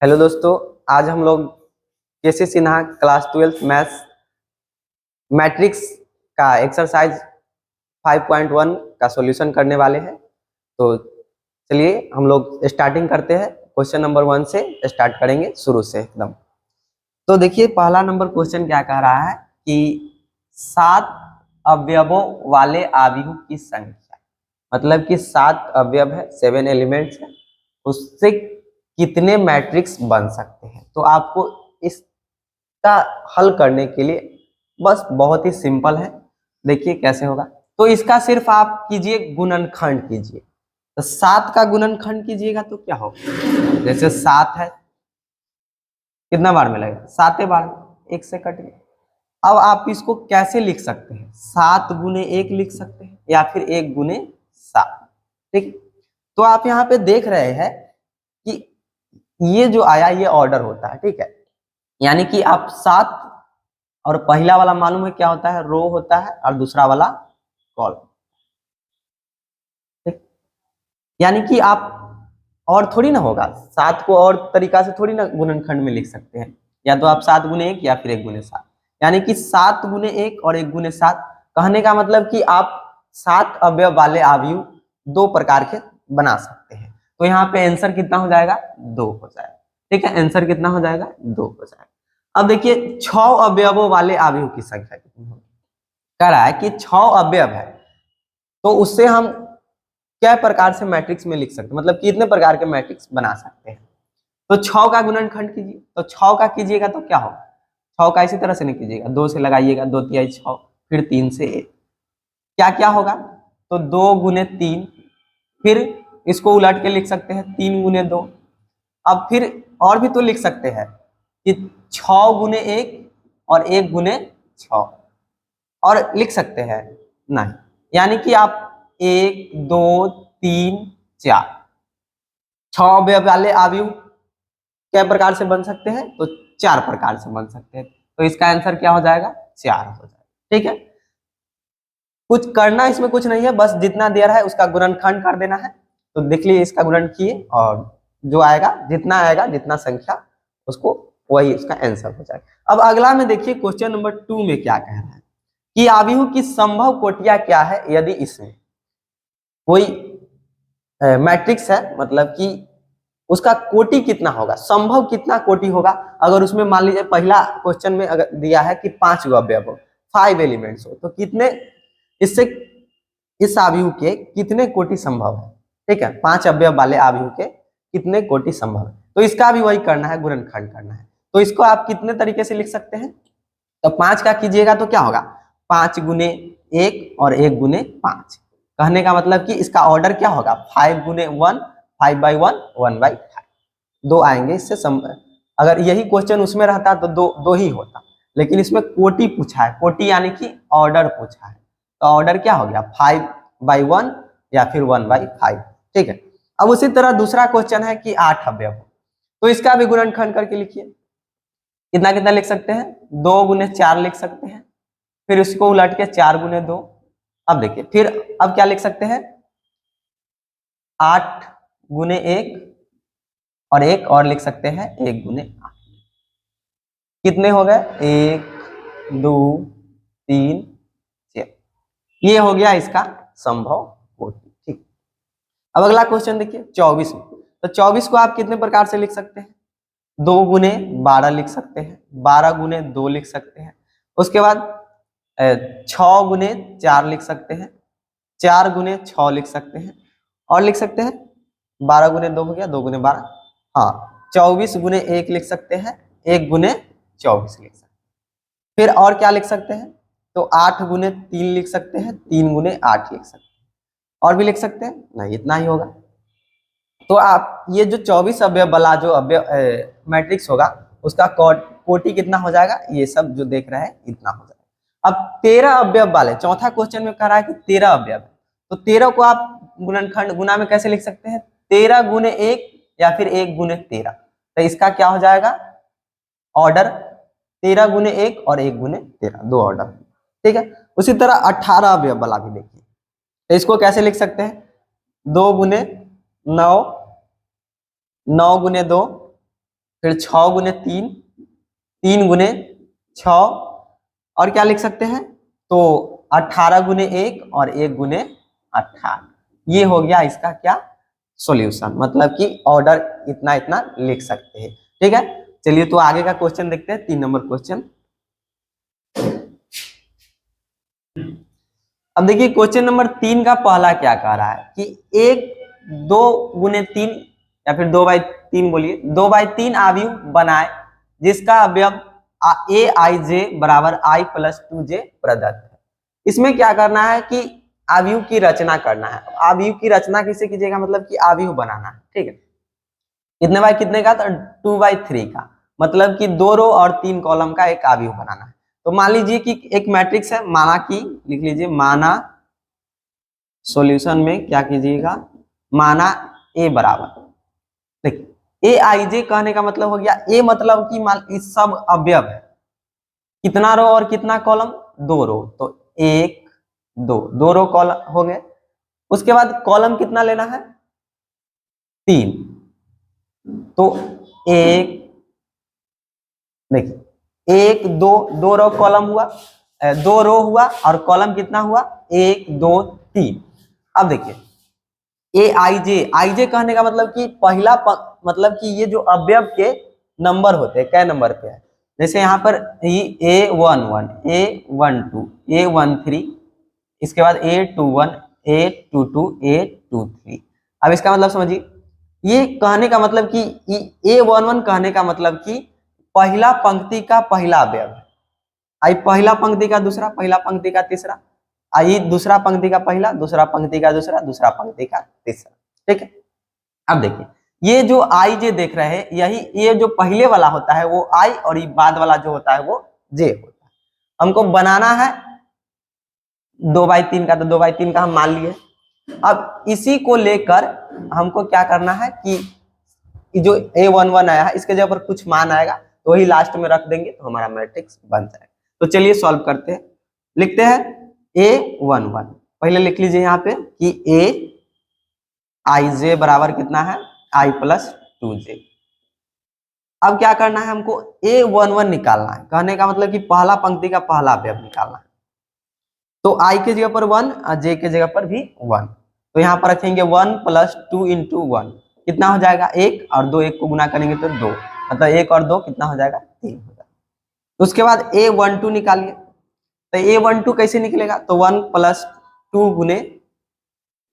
Hello दोस्तों, आज हम लोग केसी सिन्हा क्लास 12 मैथ्स मैट्रिक्स का एक्सरसाइज 5.1 का सॉल्यूशन करने वाले हैं। तो चलिए हम लोग स्टार्टिंग करते हैं। क्वेश्चन नंबर 1 से स्टार्ट करेंगे, शुरू से एकदम। तो देखिए पहला नंबर क्वेश्चन क्या कह रहा है कि 7 अवयवों वाले आव्यूह की संख्या, मतलब कि 7 अवयव है, 7 एलिमेंट्स है, उससे कितने मैट्रिक्स बन सकते हैं। तो आपको इसका हल करने के लिए बस बहुत ही सिंपल है। देखिए कैसे होगा। तो इसका सिर्फ आप कीजिए, गुणनखंड कीजिए। तो 7 का गुणनखंड कीजिएगा तो क्या होगा, जैसे 7 है, कितना बार मिलेगा, 7 बार, 1 से कट गया। अब आप इसको कैसे लिख सकते हैं, 7 गुने 1 लिख सकते हैं या फिर 1 गुने 7। ठीक। तो आप यहाँ पे देख रहे हैं कि ये जो आया ये ऑर्डर होता है। ठीक है, यानी कि आप 7 और पहला वाला मालूम है क्या होता है, रो होता है, और दूसरा वाला कॉलम। ठीक, यानी कि आप और थोड़ी ना होगा, 7 को और तरीका से थोड़ी ना गुणनखंड में लिख सकते हैं। या तो आप 7 गुने 1 या फिर 1 गुने 7, यानी कि 7 गुने 1 और 1 गुने 7। कहने का मतलब कि आप 7 अवयव वाले आव्यूह 2 प्रकार के बना सकते हैं। तो यहाँ पे आंसर कितना हो जाएगा, 2 हो जाएगा। ठीक है, आंसर कितना हो जाएगा, 2 हो जाएगा। अब देखिए 6 अवयवों वाले आव्यूह की संख्या कितनी होगी। कह रहा है कि 6 अवयव है, तो उससे हम क्या प्रकार से मैट्रिक्स में लिख सकते हैं, मतलब कितने प्रकार के मैट्रिक्स बना सकते हैं। तो 6 का गुणनखंड कीजिए। तो 6 का कीजिएगा तो क्या होगा, 6 का इसी तरह से नहीं कीजिएगा, 2 से लगाइएगा, 2 तिहाई 6, फिर 3 से 1, क्या क्या होगा, तो 2 गुने 3, फिर इसको उलट के लिख सकते हैं 3 गुने 2। अब फिर और भी तो लिख सकते हैं कि 6 गुने 1 और 1 गुने 6, और लिख सकते हैं नहीं, यानी कि आप 1 2 3 4 6 अवयव वाले आव्यूह क्या प्रकार से बन सकते हैं, तो 4 प्रकार से बन सकते हैं। तो इसका आंसर क्या हो जाएगा, 4 हो जाएगा। ठीक है, कुछ करना इसमें कुछ नहीं है, बस जितना दे रहा है उसका गुणनखंड कर देना है। तो देख लीजिए, इसका गुणन किए और जो आएगा, जितना आएगा, जितना संख्या, उसको वही उसका आंसर हो जाएगा। अब अगला में देखिए क्वेश्चन नंबर 2 में क्या कह रहा है कि आव्यूह की संभव कोटियां क्या है यदि इसमें कोई मैट्रिक्स है, मतलब कि उसका कोटि कितना होगा, संभव कितना कोटि होगा। अगर उसमें मान लीजिए पहला क्वेश्चन में अगर दिया है कि 5 अवयव हो, 5 एलिमेंट्स हो, तो कितने इससे इस आव्यूह के कितने कोटि संभव है। ठीक है, 5 अवयव वाले आव्यूह के कितने कोटि संभव है। तो इसका भी वही करना है, गुणनखंड करना है। तो इसको आप कितने तरीके से लिख सकते हैं, तो 5 का कीजिएगा तो क्या होगा, 5 गुने 1 और 1 गुने 5। कहने का मतलब कि इसका ऑर्डर क्या होगा, 5 गुने 1, 5/1, 1/5, 2 आएंगे इससे अगर यही क्वेश्चन उसमें रहता तो दो ही होता, लेकिन इसमें कोटि पूछा है, कोटि यानी कि ऑर्डर पूछा है। तो ऑर्डर क्या हो गया, 5/1 या फिर 1/5। ठीक है, अब उसी तरह दूसरा क्वेश्चन है कि 8 अवयव, तो इसका भी गुणनखंड करके लिखिए। कितना कितना लिख सकते हैं, 2 गुने 4 लिख सकते हैं, फिर उसको उलट के 4 गुने 2। अब देखिए फिर अब क्या लिख सकते हैं, 8 गुने 1 और 1 और लिख सकते हैं 1 गुने 8। कितने हो गए, 1 2 3 4। ये हो गया इसका संभव कोटि। ठीक, अब अगला क्वेश्चन देखिए 24 में। तो 24 को आप कितने प्रकार से लिख सकते हैं, 2 गुने 12 लिख सकते हैं, 12 गुने 2 लिख सकते हैं, उसके बाद 6 गुने 4 लिख सकते हैं, 4 गुने 6 लिख सकते हैं, और लिख सकते हैं 12 गुने 2 हो गया, 2 गुने 12, हाँ 24 गुने 1 लिख सकते हैं, 1 गुने 24 लिख सकते हैं। फिर और क्या लिख सकते हैं, तो 8 गुने 3 लिख सकते हैं, 3 गुने 8 लिख सकते हैं, और भी लिख सकते हैं नहीं, इतना ही होगा। तो आप ये जो 24 अवयव वाला जो अवयव मैट्रिक्स होगा उसका कोटि कितना हो जाएगा, ये सब जो देख रहे हैं इतना हो जाएगा। अब 13 अवयव वाले, चौथा क्वेश्चन में कह रहा है कि 13 अवयव है, तो 13 को आप गुणनखंड गुना में कैसे लिख सकते हैं, 13 गुने 1 या फिर 1 गुने 13। तो इसका क्या हो जाएगा ऑर्डर, 13 गुने 1 और 1 गुने 13, 2 ऑर्डर। ठीक है, उसी तरह 18 अवयव वाला भी देखिए, तो इसको कैसे लिख सकते हैं, 2 गुने 9, 9 गुने 2, फिर 6 गुने 3, 3 गुने 6, और क्या लिख सकते हैं, तो 18 गुने 1 और 1 गुने 18। ये हो गया इसका क्या, सॉल्यूशन, मतलब कि ऑर्डर इतना इतना लिख सकते हैं। ठीक है, चलिए तो आगे का क्वेश्चन देखते हैं, 3 नंबर क्वेश्चन। अब देखिए क्वेश्चन नंबर 3 का पहला क्या कह रहा है कि एक 2 गुने 3 या फिर 2/3 बोलिए, 2/3 अवयव बनाए जिसका अवयव ए आई जे बराबर आई प्लस 2j प्रदत्त है। इसमें क्या करना है कि अवयव की रचना करना है। अवयव की रचना किसे कीजिएगा, मतलब कि अवयव बनाना है। ठीक है, कितने बाय कितने का, तो 2/3 का, मतलब कि 2 रो और 3 कॉलम का एक अवयव बनाना है। तो मान लीजिए कि एक मैट्रिक्स है, माना कि लिख लीजिए, माना सॉल्यूशन में क्या कीजिएगा, माना ए बराबर, देखिए ए आई जे कहने का मतलब हो गया, ए मतलब कि मान इस सब अवयव है, कितना रो और कितना कॉलम, 2 रो, तो 1 2 रो कॉलम हो गए। उसके बाद कॉलम कितना लेना है, 3, तो 1, देखिए 1 2 रो कॉलम हुआ, 2 रो हुआ, और कॉलम कितना हुआ, 1 2 3। अब देखिए ए आई जे कहने का मतलब कि पहला मतलब कि ये जो अवयव के नंबर होते हैं, कै नंबर पे है, जैसे यहाँ पर A11 A12 A13, इसके बाद A21 A22 A23। अब इसका मतलब समझिए, ये कहने का मतलब कि A11 कहने का मतलब कि पहला पंक्ति का पहला अवयव है। आई पहला पंक्ति का दूसरा, पहला पंक्ति का तीसरा, आई दूसरा पंक्ति का पहला, दूसरा पंक्ति का दूसरा, दूसरा पंक्ति का तीसरा। ठीक है, अब देखिए ये जो आई जे देख रहे हैं, यही ये जो पहले वाला होता है वो आई, और ये बाद वाला जो होता है वो जे होता है। हमको बनाना है 2/3 का, तो 2/3 का हम मान लिए। अब इसी को लेकर हमको क्या करना है कि जो A11 आया है इसके जगह पर कुछ मान आएगा, तो वही लास्ट में रख देंगे, तो हमारा मैट्रिक्स बन जाएगा। तो चलिए सॉल्व करते हैं, लिखते हैं A11, पहले लिख लीजिए यहाँ पे कि ए आई जे बराबर कितना है, आई प्लस 2j। अब क्या करना है, हमको A11 निकालना है, कहने का मतलब कि पहला पंक्ति का पहला अवयव निकालना है। तो आई के जगह पर 1 और जे के जगह पर भी 1, तो यहाँ पर रखेंगे 1 प्लस 2 इंटू 1, कितना हो जाएगा 1, और 2 1 को गुना करेंगे तो 2, मतलब 1 और 2 कितना हो जाएगा 3 हो जाएगा। उसके बाद A12 निकालिए, तो A12 कैसे निकलेगा, तो 1 प्लस 2 गुने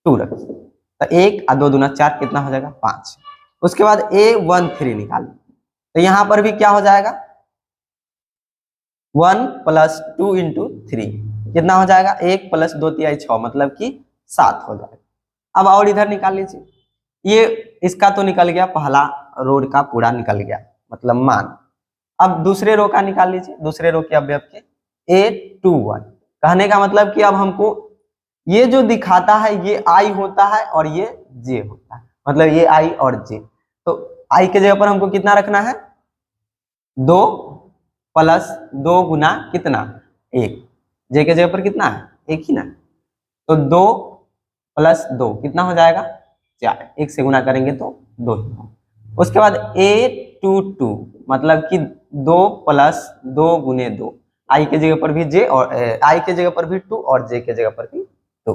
2 रखिए, तो 1 और 2 दूना 4, कितना हो जाएगा 5। उसके बाद A13 निकालिए, तो यहाँ पर भी क्या हो जाएगा 1 प्लस 2 इंटू 3, कितना हो जाएगा 1 प्लस 2 3 6, मतलब कि 7 हो जाएगा। अब और इधर निकाल लीजिए, ये इसका तो निकल गया, पहला रो का पूरा निकल गया, मतलब मान। अब दूसरे रो का निकाल लीजिए, दूसरे रो के अवयव के A21, कहने का मतलब कि अब हमको ये जो दिखाता है ये आई होता है और ये जे होता है, मतलब ये आई और जे। तो आई के जगह पर हमको कितना रखना है, 2 प्लस 2 गुना कितना 1, जे के जगह पर कितना है 1 ही ना, तो 2 प्लस 2 कितना हो जाएगा 4, 1 से गुना करेंगे तो 2 ही होगा। उसके बाद A22, मतलब कि 2 प्लस 2 गुने 2, आई के जगह पर भी जे, और आई के जगह पर भी 2 और जे के जगह पर भी 2,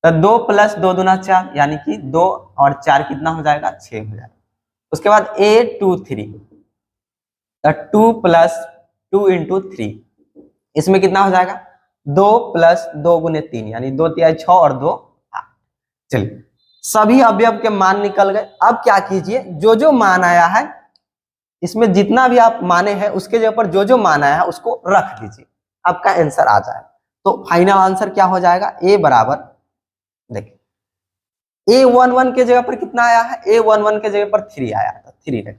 तो 2 प्लस 2 दूना 4, यानी कि 2 और 4 कितना हो जाएगा 6 हो जाएगा। उसके बाद A23, तो 2 प्लस 2 इंटू 3, इसमें कितना हो जाएगा 2 प्लस 2 गुने 3, यानी 2 3 6 और 2 8। चलिए सभी अवयव के मान निकल गए। अब क्या कीजिए, जो जो मान आया है इसमें जितना भी आप माने हैं उसके जगह पर जो जो मान आया है उसको रख दीजिए, आपका आंसर आ जाए। तो फाइनल आंसर क्या हो जाएगा, ए बराबर, देखिए A11 के जगह पर कितना आया है, A11 के जगह पर 3 आया था, 3 रखिए।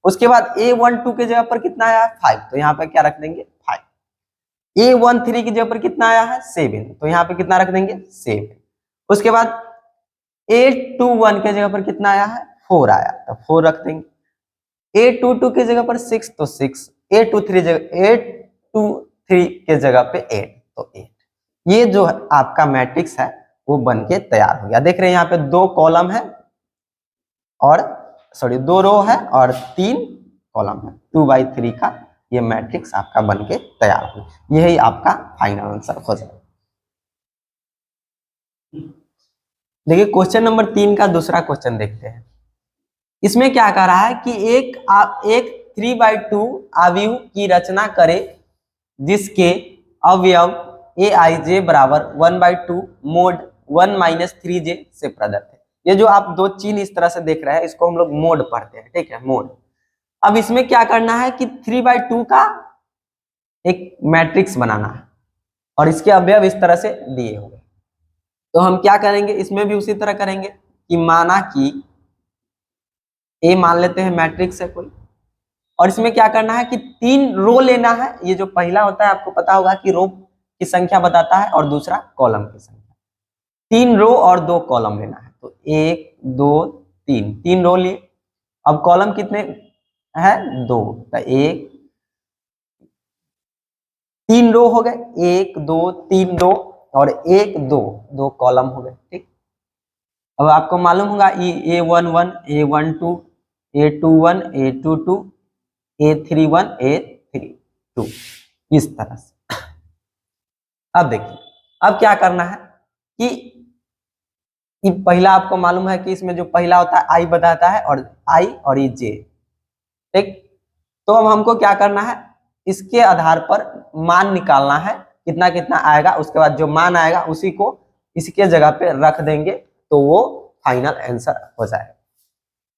उसके बाद A12 के जगह पर कितना आया है 5, तो यहाँ पे क्या रख देंगे 5। A13 की जगह पर कितना आया है 7, तो यहाँ पे कितना रख देंगे 7। उसके बाद A21 के जगह पर कितना आया है 4 आया, तो 4 रख देंगे। A22 के जगह पर 6, तो 6। A23 के जगह पे 8, तो 8। ये जो आपका मैट्रिक्स है वो बन के तैयार हो गया। देख रहे हैं यहाँ पे 2 कॉलम है और 2 रो है और 3 कॉलम है। 2/3 का ये मैट्रिक्स आपका बन के तैयार हो, यही आपका फाइनल आंसर हो जाएगा। देखिए क्वेश्चन नंबर 3 का दूसरा क्वेश्चन देखते हैं। इसमें क्या कह रहा है कि एक 3/2 अवयव की रचना करे जिसके अवयव aij बराबर 1/2 मोड 1 - 3j से प्रदत्त है। ये जो आप दो चिन्ह इस तरह से देख रहे हैं इसको हम लोग मोड पढ़ते हैं, ठीक है, मोड। अब इसमें क्या करना है कि 3/2 का एक मैट्रिक्स बनाना है और इसके अवयव इस तरह से दिए हुए। तो हम क्या करेंगे, इसमें भी उसी तरह करेंगे कि माना कि ए मान लेते हैं मैट्रिक्स है कोई, और इसमें क्या करना है कि 3 रो लेना है। ये जो पहला होता है आपको पता होगा कि रो की संख्या बताता है और दूसरा कॉलम की संख्या। 3 रो और 2 कॉलम लेना है। तो 1 2 3, 3 रो लिए। अब कॉलम कितने है, 2। तो 3 रो हो गए, 1 2 3 रो और 1 2 2 कॉलम हो गए, ठीक। अब आपको मालूम होगा A11 A12 A21 A22 A31 A32 इस तरह से। अब देखिए अब क्या करना है कि पहला आपको मालूम है कि इसमें जो पहला होता है आई बताता है और आई और ये जे, ठीक। तो अब हमको क्या करना है, इसके आधार पर मान निकालना है कितना कितना आएगा। उसके बाद जो मान आएगा उसी को इसके जगह पे रख देंगे तो वो फाइनल आंसर हो जाएगा,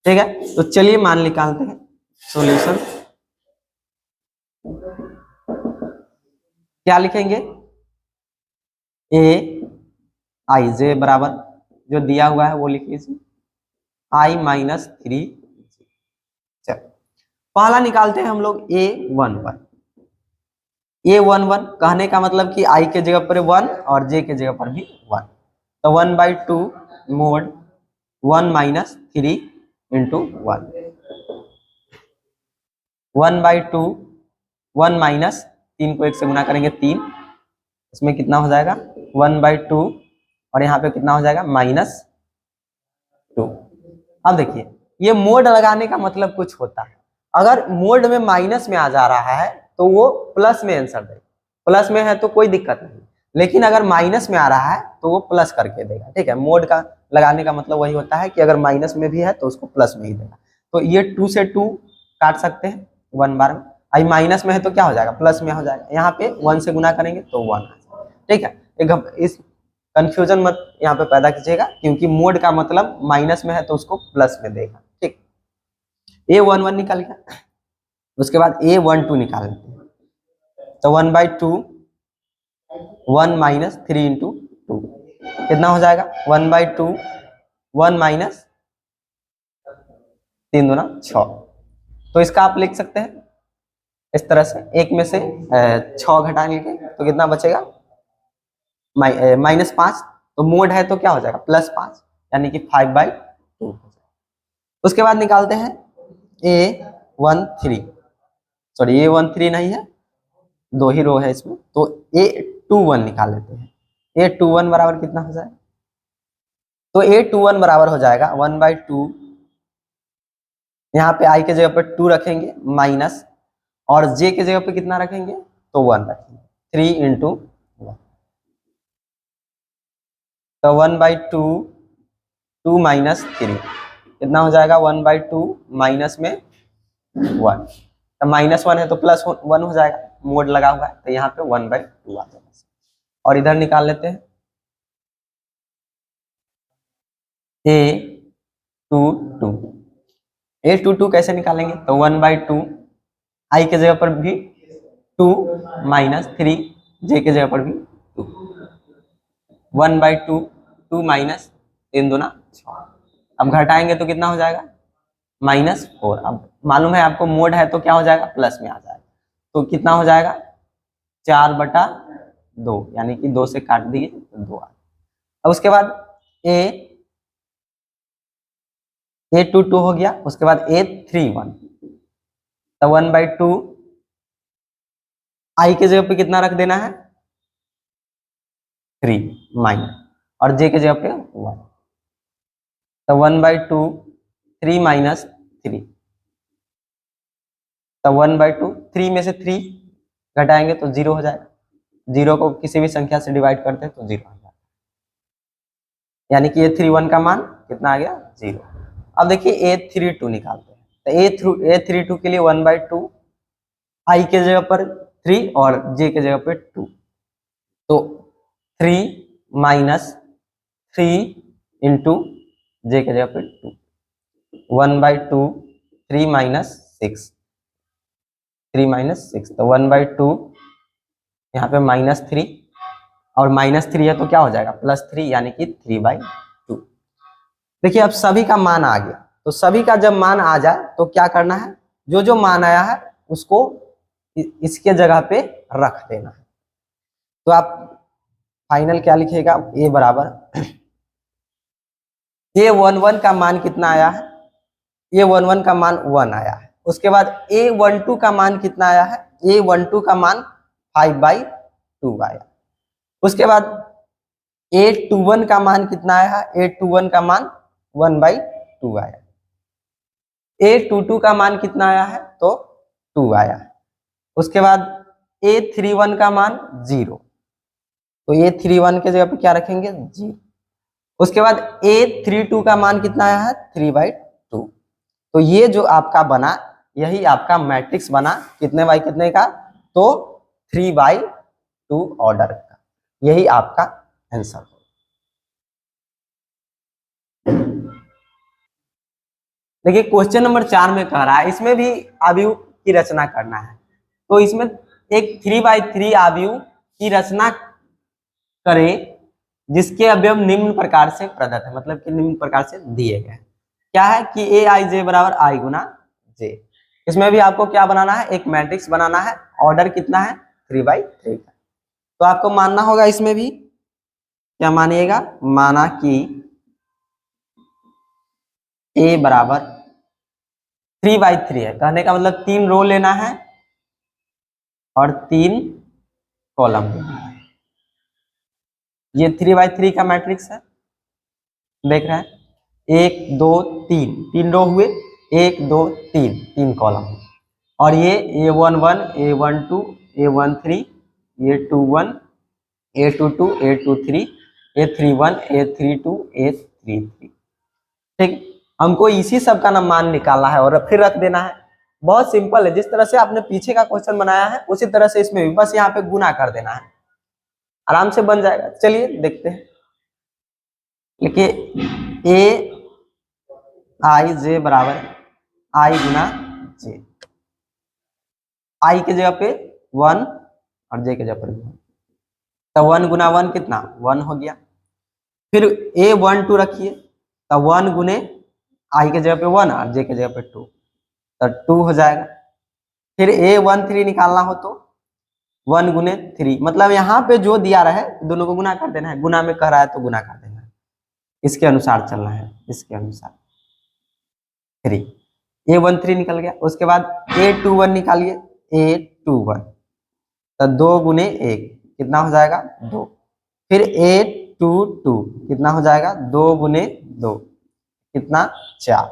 ठीक है। तो चलिए मान निकालते हैं। सॉल्यूशन क्या लिखेंगे, ए आई जे बराबर जो दिया हुआ है वो लिख लीजिए I-3। चलो पहला निकालते हैं हम लोग A11। A11 कहने का मतलब कि I के जगह पर 1 और J के जगह पर भी 1। तो 1/2 मोड 1 - 3 इंटू 1, 1/2 1 माइनस 3 को 1 से गुना करेंगे 3, इसमें कितना हो जाएगा 1/2 और यहाँ पे कितना हो जाएगा -2। अब देखिए ये मोड लगाने का मतलब कुछ होता है, अगर मोड में माइनस में आ जा रहा है तो वो प्लस में आंसर देगा। प्लस में है तो कोई दिक्कत नहीं, लेकिन अगर माइनस में आ रहा है तो वो प्लस करके देगा, ठीक है। मोड का लगाने का मतलब वही होता है कि अगर माइनस में भी है तो उसको प्लस में ही देगा। तो ये 2 से 2 काट सकते हैं 1 बार में। आई माइनस में है तो क्या हो जाएगा, प्लस में हो जाएगा। यहाँ पे 1 से गुना करेंगे तो 1 आ जाएगा, ठीक है। इस कंफ्यूजन मत यहाँ पे पैदा कीजिएगा, क्योंकि मोड का मतलब माइनस में है तो उसको प्लस में देगा, ठीक। A11 निकाल गया, उसके बाद A12 निकाल लेते हैं। तो 1/2 1 - 3 इंटू 2 कितना हो जाएगा 1/2 1 माइनस 3 दूना 6। तो इसका आप लिख सकते हैं इस तरह से, एक में से 6 घटा लेंगे तो कितना बचेगा -5। तो मोड है तो क्या हो जाएगा +5 यानी कि 5/2। उसके बाद निकालते हैं A13, सॉरी A13 नहीं है, 2 ही रो है इसमें। तो A21 निकाल लेते हैं। A21 बराबर कितना हो जाएगा, तो A21 बराबर हो जाएगा 1/2, यहाँ पे I के जगह पर 2 रखेंगे माइनस, और J के जगह पे कितना रखेंगे तो 1 रखेंगे, 3 इंटू 1। तो 1/2 2 माइनस 3 कितना हो जाएगा 1/2 माइनस में 1। तो -1 है तो +1 हो जाएगा, मोड लगा हुआ है तो यहाँ पे 1/2 आ जाएगा। और इधर निकाल लेते हैं A22। A22 कैसे निकालेंगे, तो 1/2 I के जगह पर भी 2 माइनस 3, J के जगह पर भी 2, 1/2 2 माइनस 3 दूना 6। अब घटाएंगे तो कितना हो जाएगा -4। अब मालूम है आपको मोड है तो क्या हो जाएगा प्लस में आ जाएगा। तो कितना हो जाएगा 4/2, यानी कि 2 से काट दिए तो 2 आ। अब उसके बाद A22 हो गया, उसके बाद A31। तो 1/2 I के जगह पे कितना रख देना है 3 माइनस, और J के जगह पे 1। तो 1/2 3 - 3 तो 1/2, 3 में से 3 घटाएंगे तो 0 हो जाएगा। 0 को किसी भी संख्या से डिवाइड करते हैं तो 0 हो जाएगा, यानी कि A31 का मान कितना आ गया 0। अब देखिए A32 निकालते हैं, तो A32 के लिए 1/2, I के जगह पर 3 और J के जगह पर 2, तो 3 माइनस 3 इंटू J के जगह पर 2, 1/2, 3 माइनस 6, 3 माइनस 6, तो 1/2 यहाँ पे -3 और -3 है तो क्या हो जाएगा +3, यानी कि 3/2। देखिए अब सभी का मान आ गया, तो सभी का जब मान आ जाए तो क्या करना है, जो जो मान आया है उसको इसके जगह पे रख देना है। तो आप फाइनल क्या लिखिएगा, A बराबर A11 का मान कितना आया है, A11 का मान 1 आया है। उसके बाद A12 का मान कितना आया है, A12 का मान 5/2 आया। उसके बाद A21 का मान कितना आया है, A21 का मान 1/2 आया। A22 का मान कितना आया है, तो 2 आया है। उसके बाद A31 का मान 0, तो A31 के जगह पे क्या रखेंगे 0। उसके बाद A32 का मान कितना आया है 3/2। तो ये जो आपका बना यही आपका मैट्रिक्स बना, कितने बाई कितने का, तो 3/2 ऑर्डर का, यही आपका आंसर। देखिए क्वेश्चन नंबर 4 में कह रहा है, इसमें भी अवयव की रचना करना है। तो इसमें एक 3/3 अवयव की रचना करें जिसके अवयव निम्न प्रकार से प्रदत्त है, मतलब कि निम्न प्रकार से दिए गए हैं। क्या है कि Aij बराबर I गुना J। इसमें भी आपको क्या बनाना है, एक मैट्रिक्स बनाना है, ऑर्डर कितना है 3/3 का। तो आपको मानना होगा, इसमें भी क्या मानिएगा, माना कि A बराबर 3/3 है, कहने का मतलब 3 रो लेना है और 3 कॉलम लेना है। ये 3/3 का मैट्रिक्स है, देख रहे हैं 1 2 3, 3 रो हुए, 1 2 3, 3 कॉलम। और ये A11 A12 A13 A21 A22 A23 A31 A32 A33। ठीक, हमको इसी सब का ना मान निकालना है और फिर रख देना है। बहुत सिंपल है, जिस तरह से आपने पीछे का क्वेश्चन बनाया है उसी तरह से इसमें भी बस यहाँ पे गुना कर देना है, आराम से बन जाएगा। चलिए देखते हैं, देखिए Aij बराबर I गुना J, I के जगह पे 1 और J के जगह पर 1, तो 1 गुना 1 कितना 1 हो गया। फिर A12 रखिए, तो 1 गुने I के जगह पे 1 और J के जगह पे 2, तो 2 हो जाएगा। फिर A13 निकालना हो तो 1 गुने 3, मतलब यहाँ पे जो दिया रहे दोनों को गुना कर देना है, गुना में कह रहा है तो गुना कर देना है, इसके अनुसार चलना है, इसके अनुसार 3, A13 निकल गया। उसके बाद A21 निकालिए, A21 तो 2 गुने 1 कितना हो जाएगा 2। फिर A22 कितना हो जाएगा 2 गुने 2 कितना 4।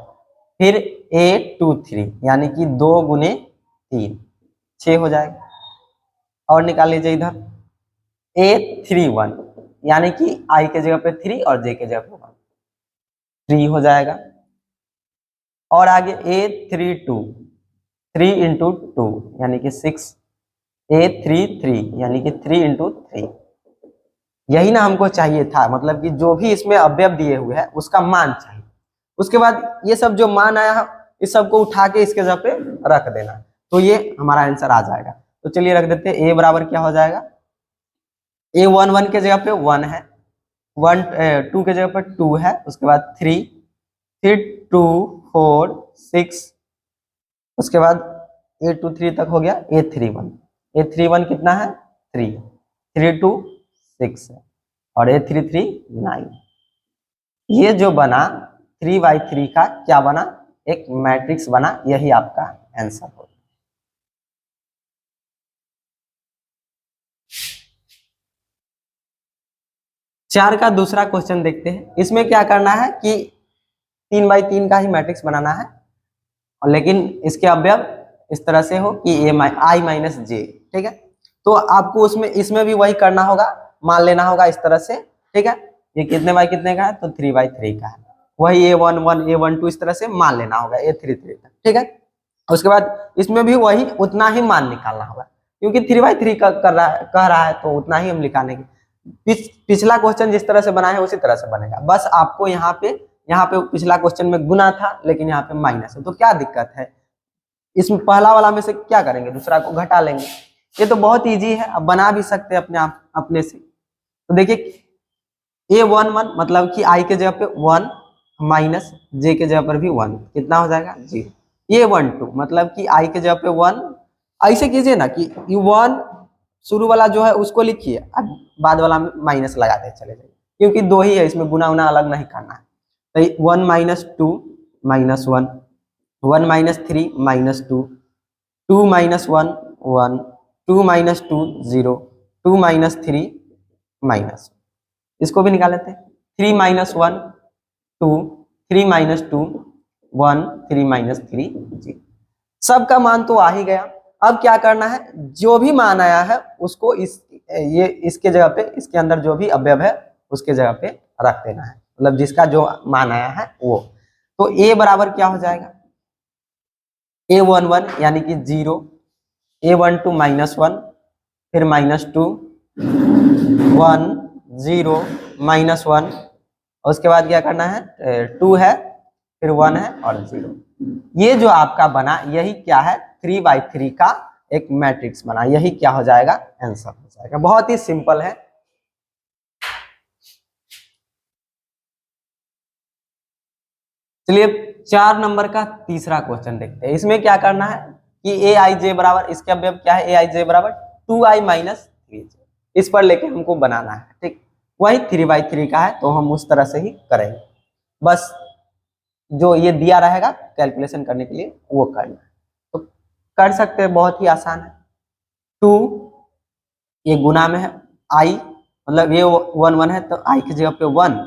फिर A23 यानी कि 2 गुने 3 6 हो जाएगा। और निकाल लीजिए इधर A31 यानी कि I के जगह पे 3 और J के जगह पे 1, 3 हो जाएगा। और आगे A32 3 इंटू 2 यानी कि 6, A33 यानी कि 3 इंटू 3, यही ना हमको चाहिए था, मतलब कि जो भी इसमें अवयव दिए हुए हैं उसका मान चाहिए। उसके बाद ये सब जो मान आया है इस सबको उठा के इसके जगह पे रख देना, तो ये हमारा आंसर आ जाएगा। तो चलिए रख देते हैं, A बराबर क्या हो जाएगा, A11 के जगह पे 1 है, 2 के जगह पर 2 है, उसके बाद 3, फिर 2 4 6, उसके बाद A23 तक हो गया, A31 कितना है 3, 3 2 6 है और A33 9। ये जो बना 3/3 का क्या बना, एक मैट्रिक्स बना, यही आपका आंसर होगा। चार का दूसरा क्वेश्चन देखते हैं। इसमें क्या करना है कि 3/3 का ही मैट्रिक्स बनाना है, और लेकिन इसके अवयव इस तरह से हो कि आई माइनस जे, ठीक है। तो आपको उसमें इसमें भी वही करना होगा, मान लेना होगा इस तरह से, ठीक है। ये कितने बाई कितने का है, तो 3/3 का है, वही A11 A12 इस तरह से मान लेना होगा A33 का, ठीक है। उसके बाद इसमें भी वही उतना ही मान निकालना होगा, क्योंकि 3/3 का कह रहा है तो उतना ही हम निकालेंगे। पिछला क्वेश्चन जिस तरह से बना है उसी तरह से बनेगा, बस आपको यहाँ पे पिछला क्वेश्चन में गुना था लेकिन यहाँ पे माइनस है, तो क्या दिक्कत है, इसमें पहला वाला में से क्या करेंगे, दूसरा को घटा लेंगे। ये तो बहुत इजी है, अब बना भी सकते हैं अपने आप अपने से। तो देखिए A11 मतलब कि आई के जगह पे 1 माइनस जे के जगह पर भी 1, कितना हो जाएगा 0। A12 मतलब कि आई के जगह पे 1, ऐसे कीजिए ना कि 1 शुरू वाला जो है उसको लिखिए, बाद वाला में माइनस लगाते चले जाइए, क्योंकि दो ही है, इसमें गुना उना अलग नहीं करना है। तो 1 minus 2 minus 1, 1 minus 3 minus 2, 2 minus 1 1, 2 minus 2 0, 2 minus 3 minus, इसको भी निकाल लेते हैं। 3 माइनस 1 2, 3 माइनस 2 1, 3 माइनस 3 0। सबका मान तो आ ही गया। अब क्या करना है, जो भी मान आया है उसको इसके जगह पे, इसके अंदर जो भी अवयव है उसके जगह पे रख देना है, मतलब जिसका जो मान आया है वो। तो A बराबर क्या हो जाएगा, A11 यानी कि 0, A12 माइनस 1, फिर माइनस 2 1 0 माइनस 1, उसके बाद क्या करना है, 2 है फिर 1 है और 0। ये जो आपका बना यही क्या है, 3/3 का एक मैट्रिक्स बना, यही क्या हो जाएगा, आंसर हो जाएगा। बहुत ही सिंपल है। चलिए 4 नंबर का तीसरा क्वेश्चन देखते हैं। इसमें क्या करना है कि aij बराबर, इसके अवयव क्या है, aij बराबर 2i माइनस 3j, इस पर लेके हमको बनाना है, ठीक। वही 3/3 का है तो हम उस तरह से ही करेंगे, बस जो ये दिया रहेगा कैलकुलेशन करने के लिए वो करना है, तो कर सकते हैं, बहुत ही आसान है। 2 ये गुना में है, i मतलब ये 1 है तो i की जगह पे 1,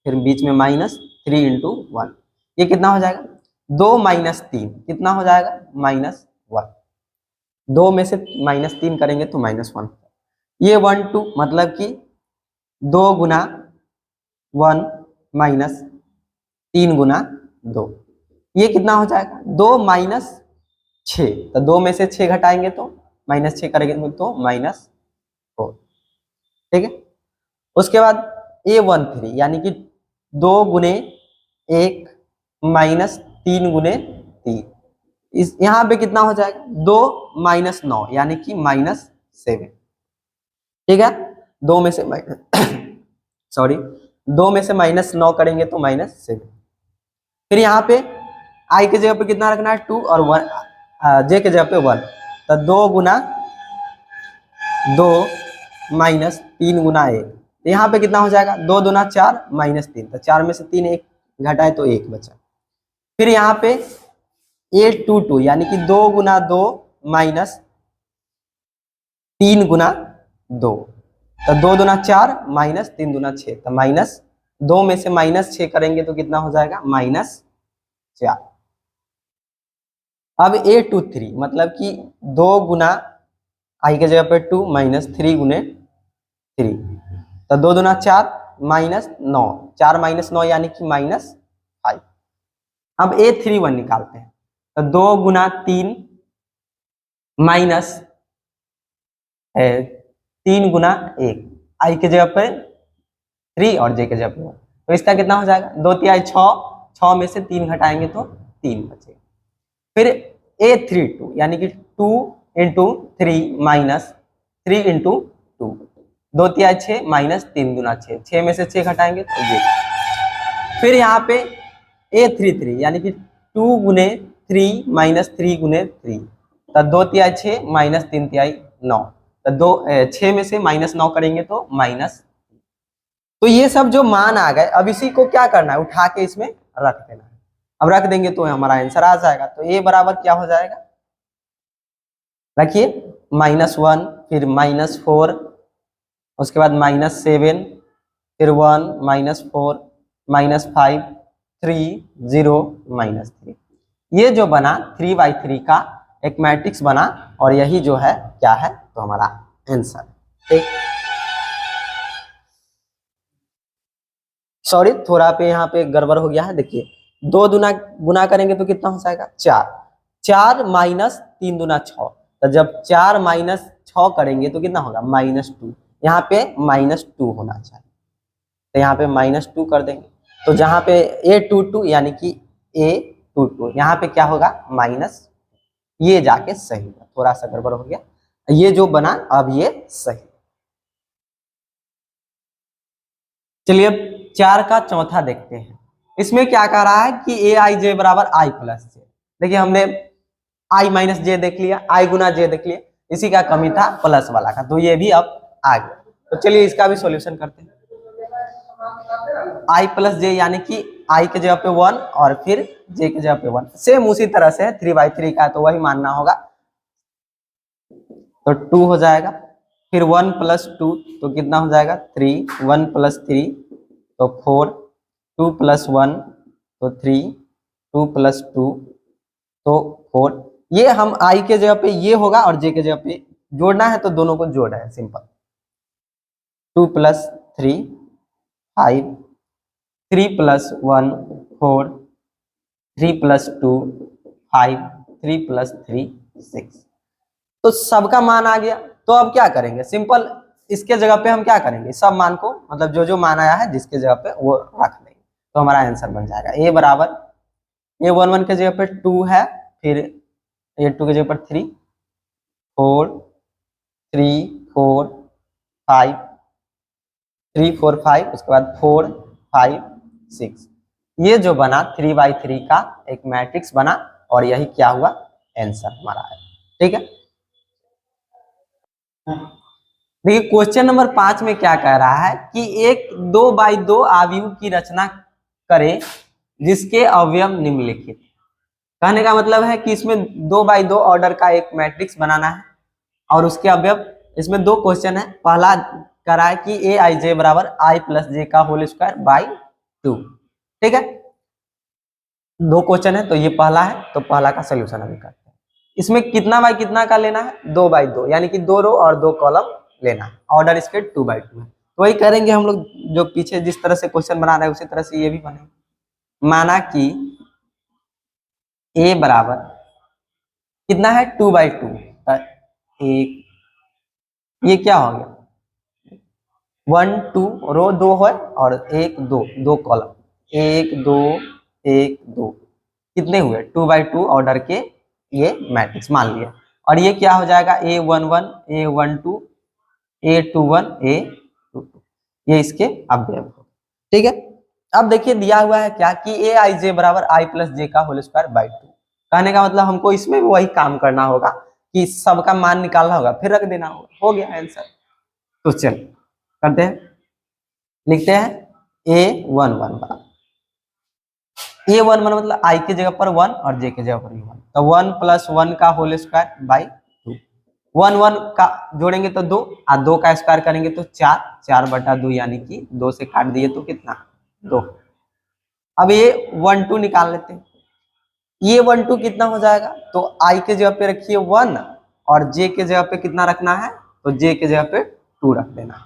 फिर बीच में माइनस 3 इंटू 1, ये कितना हो जाएगा, 2 माइनस 3 कितना हो जाएगा, -1। 2 में से -3 करेंगे तो -1। ये 1 2 मतलब कि 2 गुना 1 माइनस 3 गुना 2, ये कितना हो जाएगा, 2 माइनस 6, तो 2 में से 6 घटाएंगे तो -6 करेंगे तो -4, ठीक है। उसके बाद A13 यानी कि 2 गुने 1 माइनस 3 गुने 3, इस यहाँ पे कितना हो जाएगा, 2 माइनस 9 यानी कि -7, ठीक है। 2 में से सॉरी 2 में से -9 करेंगे तो -7। फिर यहाँ पे आई के जगह पे कितना रखना है, 2 और 1 जे के जगह पे 1, तो 2 गुना 2 माइनस 3 गुना 1, तो यहाँ पे कितना हो जाएगा, 2 दूना 4 -3, तो 4 में से 3 1 घटाए तो 1 बचा। फिर यहाँ पे A22 यानी कि 2 गुना 2 माइनस 3 गुना 2, तो 2 दूना 4 माइनस 3 दूना 6, तो -2 में से -6 करेंगे तो कितना हो जाएगा, -4। अब A23 मतलब कि 2 गुना आई के जगह पे 2 माइनस 3 गुने 3, तो 2 दूना 4 -9, 4 माइनस 9 यानी कि -5। अब A31 निकालते हैं, तो 2 गुना 3 माइनस 3 गुना 1, आई के जगह पर 3 और जे के जगह पर, तो इसका कितना हो जाएगा, 2 तिहाई 6, 6 में से 3 घटाएंगे तो 3 बचेगा। फिर A32 यानी कि 2 इंटू 3 माइनस 3 इंटू 2, 2 तिहाई 6 माइनस 3 गुना 6, 6 में से 6 घटाएंगे तो ये। फिर यहाँ पे A33 यानी कि 2 गुने 3 माइनस 3 गुने 3, तो 2 तिहाई 6 माइनस 3 तिहाई 9, तो 6 में से -9 करेंगे तो माइनस। तो ये सब जो मान आ गए, अब इसी को क्या करना है, उठा के इसमें रख देना है। अब रख देंगे तो हमारा आंसर आ जाएगा। तो A बराबर क्या हो जाएगा, रखिए -1, फिर -4, उसके बाद -7, फिर 1 -4 -5 3 0 -3, ये जो बना 3/3 का एक मैट्रिक्स बना और यही जो है क्या है तो हमारा आंसर। ठीक, सॉरी थोड़ा पे यहाँ पे गड़बड़ हो गया है। देखिए 2 दूना गुना करेंगे तो कितना हो जाएगा 4, 4 माइनस 3 दूना 6, तो जब 4 माइनस 6 करेंगे तो कितना होगा -2। यहाँ पे -2 होना चाहिए, तो यहाँ पे -2 कर देंगे। तो जहाँ पे A22 यानी कि A22 यहाँ पे क्या होगा माइनस, ये जाके सही है, थोड़ा सा गड़बड़ हो गया, ये जो बना अब ये सही। चलिए अब 4 का चौथा देखते हैं। इसमें क्या कह रहा है कि Aij बराबर i प्लस जे। देखिए हमने i माइनस जे देख लिया, i गुना जे देख लिया, इसी का कमी था प्लस वाला का, तो ये भी अब आ गया। तो चलिए इसका भी सॉल्यूशन करते हैं। i प्लस जे यानी कि i के जगह पे 1 और फिर j के जगह पे 1, सेम उसी तरह से 3/3 का है तो वही मानना होगा, तो 2 हो जाएगा। फिर 1 + 2 तो कितना हो जाएगा 3, 1 + 3 तो 4, 2 + 1 तो 3, 2 + 2 तो 4। ये हम i के जगह पे ये होगा और j के जगह पे जोड़ना है तो दोनों को जोड़ रहे हैं सिंपल। 2 + 3 5, 3 + 1 4, 3 + 2 5, 3 + 3 6। तो सबका मान आ गया। तो अब क्या करेंगे सिंपल, इसके जगह पे हम क्या करेंगे सब मान को, मतलब जो जो मान आया है जिसके जगह पे वो रख देंगे, तो हमारा आंसर बन जाएगा a बराबर A11 के जगह पे 2 है, फिर A2 के जगह पर 3, 4 3 4 5 3 4 5, उसके बाद 4 5 6। ये जो बना 3/3 का एक मैट्रिक्स बना और यही क्या हुआ आंसर हमारा है। ठीक है, देखिए क्वेश्चन नंबर 5 में क्या कह रहा है कि एक 2/2 आव्यूह की रचना करें जिसके अवयव निम्नलिखित। कहने का मतलब है कि इसमें 2/2 ऑर्डर का एक मैट्रिक्स बनाना है और उसके अवयव, इसमें 2 क्वेश्चन है। पहला कह रहा है कि Aij बराबर i + j का होल स्क्वायर बाई 2। ठीक है, 2 क्वेश्चन है तो ये पहला है, तो पहला का सोल्यूशन अभी करते हैं। इसमें कितना बाई कितना का लेना है 2/2, यानी कि 2 रो और 2 कॉलम लेना है, ऑर्डर इसके 2/2 है। तो वही करेंगे हम लोग, जो पीछे जिस तरह से क्वेश्चन बना रहे हैं उसी तरह से ये भी बनेगा। माना कि a बराबर कितना है 2/2, एक ये क्या हो गया 1 2 रो 2 है और 1 2 2 कॉलम, 1 2 1 2 कितने हुए 2/2 ऑर्डर के ये मैट्रिक्स मान लिया। और ये क्या हो जाएगा A11 A12 A21 A22, ये इसके अवयव हो। ठीक है, अब देखिए दिया हुआ है क्या कि Aij बराबर i + j का होल स्क्वायर बाई 2। कहने का मतलब हमको इसमें भी वही काम करना होगा कि सबका मान निकालना होगा फिर रख देना होगा, हो गया आंसर। तो चल करते हैं, लिखते हैं A11 बराबर A11 मतलब i के जगह पर 1 और j के जगह पर 1, तो 1 + 1 का होल स्क्वायर बाई 2। 1 1 का जोड़ेंगे तो 2 और 2 का स्क्वायर करेंगे तो 4, 4/2 यानी कि 2 से काट दिए तो कितना 2। अब ये 1 2 निकाल लेते हैं। ये 1 2 कितना हो जाएगा, तो i के जगह पे रखिए 1 और j के जगह पे कितना रखना है, तो j के जगह पे 2 रख देना है,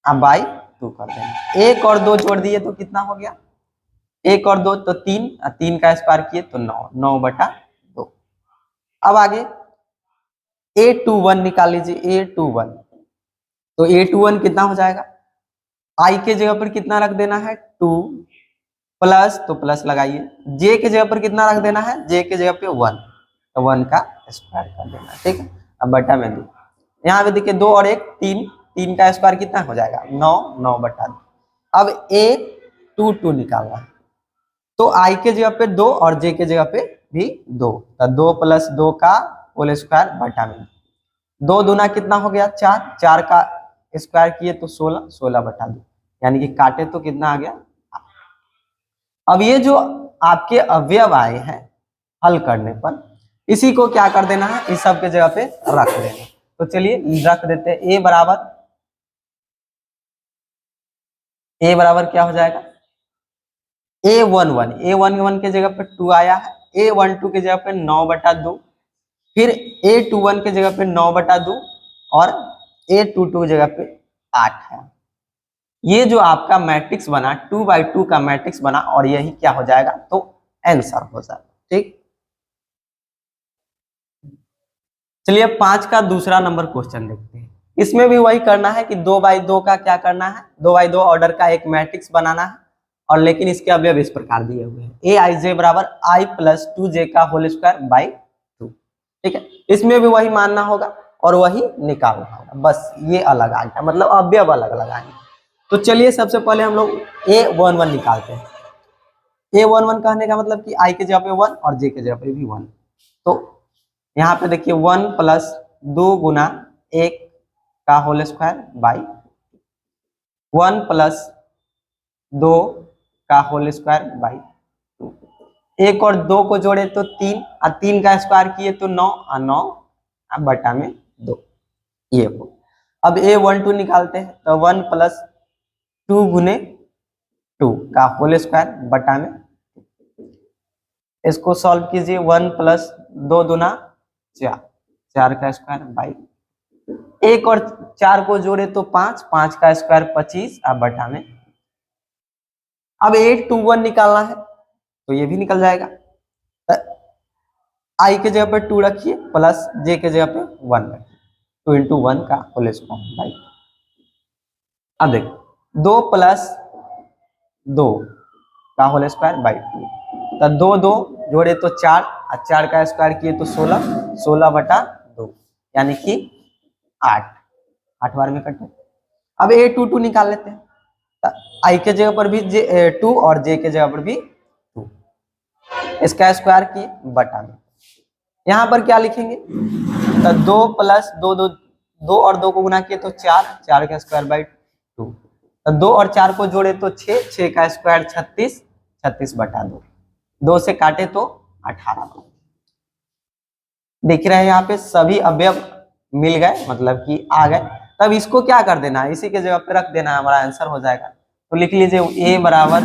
अब बाई 2 कर देना। 1 और 2 जोड़ दिए तो कितना हो गया 1 और 2 तो 3, 3 का स्क्वायर किए तो 9, 9/2। अब आगे A21 निकाल लीजिए, A21 तो A21 कितना हो जाएगा, i के जगह पर कितना रख देना है 2 प्लस, तो प्लस लगाइए, j के जगह पर कितना रख देना है, j के जगह पे 1, तो 1 का स्क्वायर कर देना। ठीक है, अब बटा में 2, यहाँ पे देखिए 2 और 1 3, 3 का स्क्वायर कितना हो जाएगा 9, 9/2। अब A22 निकालना है, तो i के जगह पे 2 और j के जगह पे भी 2, तो 2 + 2 का होल स्क्वायर बटा में 2 दूना कितना हो गया 4, 4 का स्क्वायर किए तो 16, 16/2, यानी कि काटे तो कितना आ गया। अब ये जो आपके अवयव आए हैं हल करने पर, इसी को क्या कर देना है इस सब के जगह पे रख देना। तो चलिए रख देते हैं a बराबर क्या हो जाएगा A11 के जगह पे 2 आया है, A12 के जगह पे 9/2 फिर A21 के जगह पे 9/2 और A22 की जगह पे 8 है। ये जो आपका मैट्रिक्स बना 2/2 का मैट्रिक्स बना और यही क्या हो जाएगा, तो आंसर हो जाएगा। ठीक, चलिए 5 का दूसरा नंबर क्वेश्चन देखते हैं। इसमें भी वही करना है कि 2/2 का क्या करना है, 2/2 ऑर्डर का एक मैट्रिक्स बनाना है और लेकिन इसके अवयव इस प्रकार दिए हुए हैं, aij बराबर i प्लस 2j का होल स्क्वायर बाई 2। ठीक है, इसमें भी वही मानना होगा और वही निकालना होगा, बस ये अलग आ गया, मतलब अवयव अलग अलग आएंगे। तो चलिए सबसे पहले हम लोग a11 निकालते हैं। a11 कहने का मतलब कि i के जगह पे 1 और j के जगह पे भी 1। तो यहाँ पे देखिए 1 प्लस 2 गुना 1 का होल स्क्वायर बाई 1 प्लस 2 का होल स्क्वायर बाई 2। 1 और 2 को जोड़े तो 3 और 3 का स्क्वायर किए तो 9 और 9 बटा में 2, ये हो। अब a12 निकालते हैं तो 1 प्लस 2 गुने 2 का होल स्क्वायर बटा में, इसको सॉल्व कीजिए 1 प्लस 2 दूना 4, 4 का स्क्वायर बाई 1 और 4 को जोड़े तो 5, 5 का स्क्वायर 25 और बटा में। अब 821 निकालना है तो ये भी निकल जाएगा, आई के जगह पर 2 रखिए प्लस जे के जगह पे 1 रखिए, 2 इंटू 1 का होल स्क्वायर बाई। अब देखिए 2 प्लस 2 का होल स्क्वायर बाई 2, तो 2 2 जोड़े तो 4 और 4 का स्क्वायर किए तो 16, 16 बटा 2 यानी कि 8, 8 बार में कटे। अब a22 निकाल लेते हैं, आई के जगह पर भी 2 और जे के जगह पर भी 2, इसका स्क्वायर किए बटा में। यहाँ पर क्या लिखेंगे, तो 2 प्लस 2 2 2 और 2 को गुना किए तो 4, 4 का स्क्वायर बाई 2, तो 2 और 4 को जोड़े तो 6, 6 का स्क्वायर 36, 36 बटा 2, 2 से काटे तो 18। देख रहे हैं यहाँ पे सभी अवयव मिल गए, मतलब कि आ गए। तब इसको क्या कर देना है, इसी के जगह पे रख देना है, हमारा आंसर हो जाएगा। तो लिख लीजिए a बराबर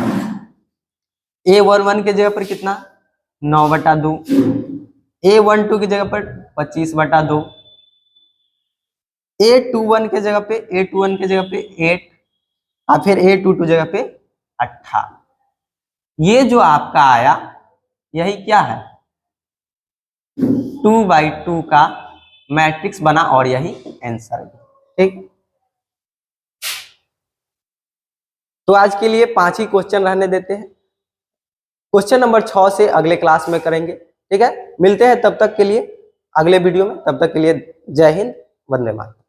a11 के जगह पर कितना 9/2, a12 की जगह पर 25/2, a21 के जगह पे 8 और फिर a22 जगह पे 18। ये जो आपका आया यही क्या है, 2/2 का मैट्रिक्स बना और यही आंसर। ठीक, तो आज के लिए 5 ही क्वेश्चन रहने देते हैं, क्वेश्चन नंबर 6 से अगले क्लास में करेंगे। ठीक है, मिलते हैं तब तक के लिए अगले वीडियो में, तब तक के लिए जय हिंद, वंदे मातरम।